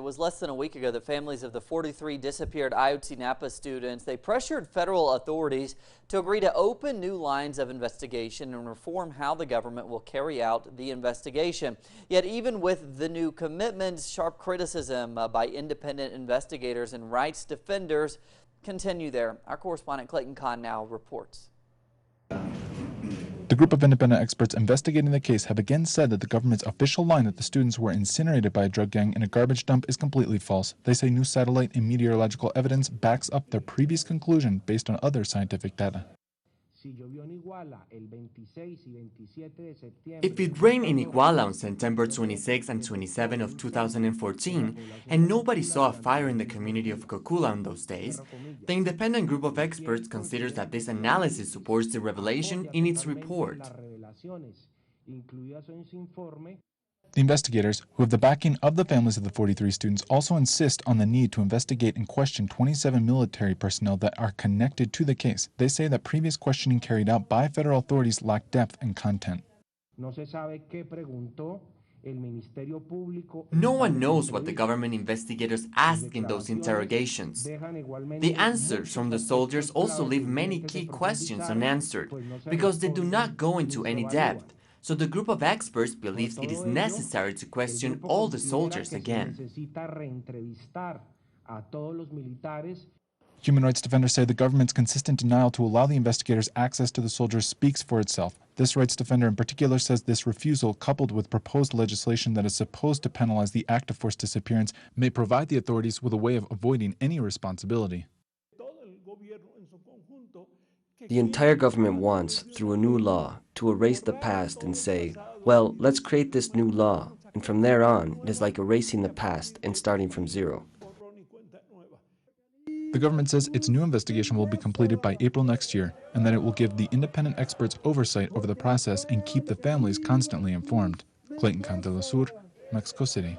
was less than a week ago that families of the 43 disappeared Ayotzinapa students, they pressured federal authorities to agree to open new lines of investigation and reform how the government will carry out the investigation. Yet even with the new commitments, sharp criticism by independent investigators and rights defenders continue there. Our correspondent Clayton Kahn now reports. The group of independent experts investigating the case have again said that the government's official line that the students were incinerated by a drug gang in a garbage dump is completely false. They say new satellite and meteorological evidence backs up their previous conclusion based on other scientific data. If it rained in Iguala on September 26 and 27 of 2014, and nobody saw a fire in the community of Cocula on those days, the independent group of experts considers that this analysis supports the revelation in its report. The investigators, who have the backing of the families of the 43 students, also insist on the need to investigate and question 27 military personnel that are connected to the case. They say that previous questioning carried out by federal authorities lacked depth and content. No one knows what the government investigators asked in those interrogations. The answers from the soldiers also leave many key questions unanswered because they do not go into any depth. So the group of experts believes it is necessary to question all the soldiers again. Human rights defenders say the government's consistent denial to allow the investigators access to the soldiers speaks for itself. This rights defender in particular says this refusal, coupled with proposed legislation that is supposed to penalize the act of forced disappearance, may provide the authorities with a way of avoiding any responsibility. The entire government wants, through a new law, to erase the past and say, well, let's create this new law, and from there on, it is like erasing the past and starting from zero. The government says its new investigation will be completed by April next year, and that it will give the independent experts oversight over the process and keep the families constantly informed. Clayton Kahn, Sur, Mexico City.